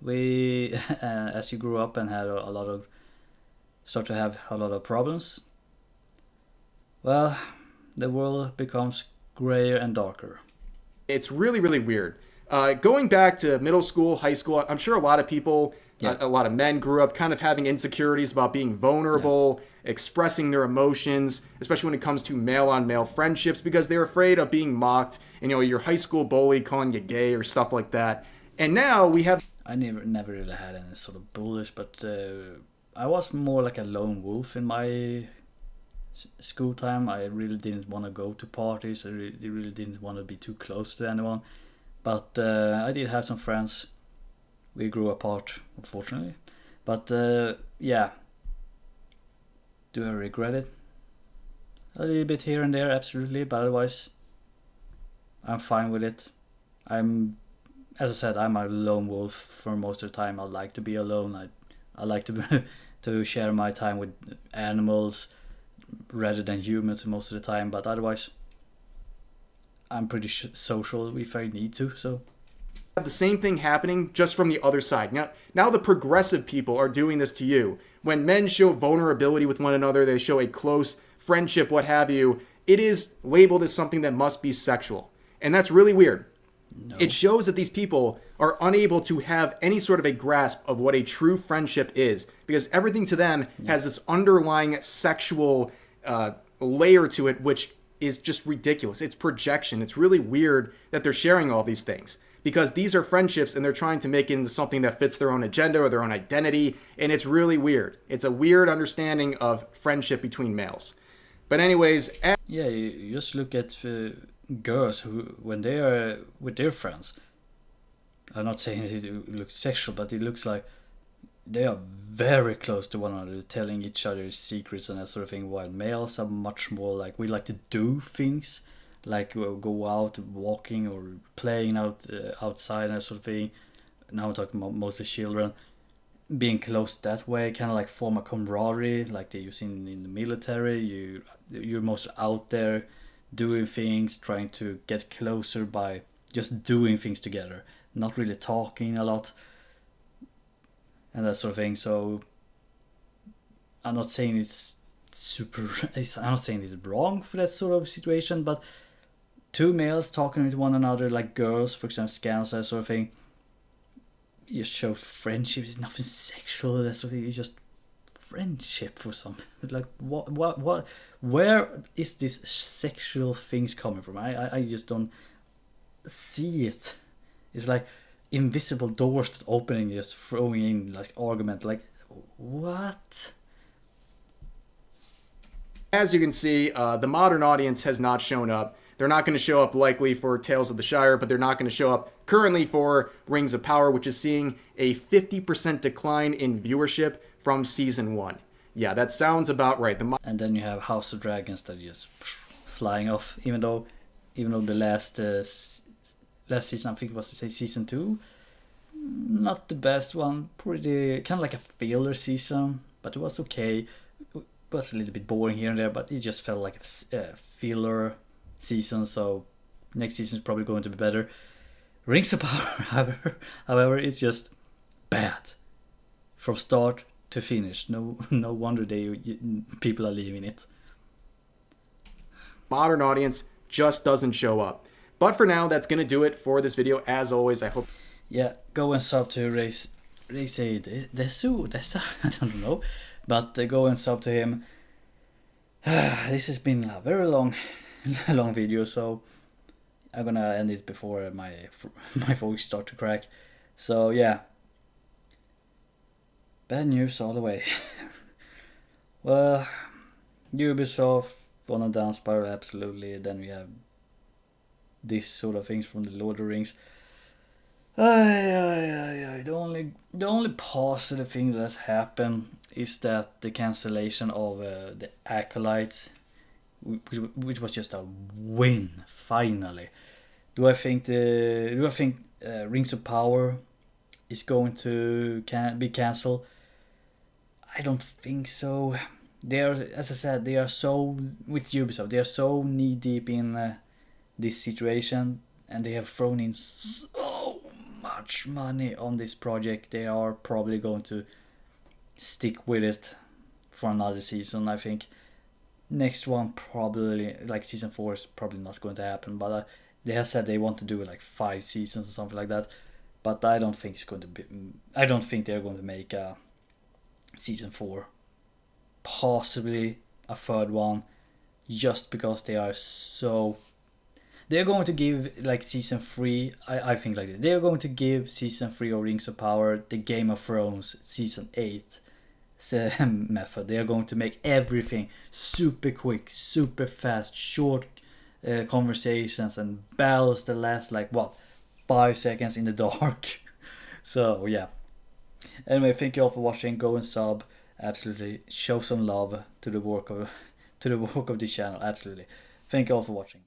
we as you grew up and had start to have a lot of problems, well, the world becomes grayer and darker. It's really, really weird. Going back to middle school, high school, I'm sure a lot of people, a lot of men grew up kind of having insecurities about being vulnerable, expressing their emotions, especially when it comes to male-on-male friendships, because they're afraid of being mocked, and, you know, your high school bully calling you gay or stuff like that. And now we have... I never really had any sort of bullies, but I was more like a lone wolf in my school time. I really didn't want to go to parties. I really didn't want to be too close to anyone. But I did have some friends. We grew apart, unfortunately. But yeah. Do I regret it? A little bit here and there, absolutely. But otherwise, I'm fine with it. As I said, I'm a lone wolf for most of the time. I like to be alone. I like to to share my time with animals rather than humans most of the time. But otherwise, I'm pretty social if I need to. So the same thing happening just from the other side. Now the progressive people are doing this to you. When men show vulnerability with one another, they show a close friendship, what have you, it is labeled as something that must be sexual. And that's really weird. No. It shows that these people are unable to have any sort of a grasp of what a true friendship is, because everything to them has this underlying sexual layer to it, which is just ridiculous. It's projection. It's really weird that they're sharing all these things, because these are friendships and they're trying to make it into something that fits their own agenda or their own identity, and it's really weird. It's a weird understanding of friendship between males. But anyways... Yeah, you just look at girls who, when they are with their friends, I'm not saying it looks sexual, but it looks like they are very close to one another, telling each other secrets and that sort of thing, while males are much more like, we like to do things, like go out walking or playing outside and that sort of thing. Now I'm talking about mostly children. Being close that way, kind of like form a camaraderie, like they use in the military. You're most out there doing things, trying to get closer by just doing things together, not really talking a lot and that sort of thing. So I'm not saying it's I'm not saying it's wrong for that sort of situation, but two males talking with one another like girls, for example, scans, that sort of thing, you just show friendship. It's nothing sexual, that sort of thing. It's just friendship for some. Like what where is this sexual things coming from? I just don't see it. It's like invisible doors that opening, just throwing in like argument, like what? As you can see, the modern audience has not shown up. They're not going to show up likely for Tales of the Shire, but they're not going to show up currently for Rings of Power, which is seeing a 50% decline in viewership from Season 1. Yeah, that sounds about right. And then you have House of Dragons that just flying off, even though the last season, I think it was Season 2, not the best one, pretty kind of like a filler season, but it was okay. It was a little bit boring here and there, but it just felt like a filler season, so next season is probably going to be better. Rings of Power, however, it's just bad from start to finish. No wonder people are leaving it. Modern audience just doesn't show up. But for now, that's going to do it for this video. As always, I hope... Yeah, go and sub to Race desu, I don't know. But go and sub to him. This has been a very long long video, so I'm gonna end it before my voice start to crack. So yeah, bad news all the way. Well, Ubisoft on a down spiral, absolutely. Then we have this sort of things from the Lord of the Rings. The only positive thing that has happened is that the cancellation of the Acolytes, which was just a win finally. Do I think Rings of Power is going to be cancelled? I don't think so. They are, as I said, they are so with Ubisoft. They are so knee deep in this situation, and they have thrown in so much money on this project. They are probably going to stick with it for another season. I think next one probably, like season 4, is probably not going to happen. But they have said they want to do like 5 seasons or something like that. But I don't think it's going to be. I don't think they're going to make a season 4. Possibly a third one, just because they are so. They're going to give like season 3. I think like this. They're going to give season 3 of Rings of Power the Game of Thrones season 8 method. They are going to make everything super quick, super fast, short conversations and battles that last like 5 seconds in the dark. So yeah. Anyway, thank you all for watching. Go and sub. Absolutely, show some love to the work of this channel. Absolutely, thank you all for watching.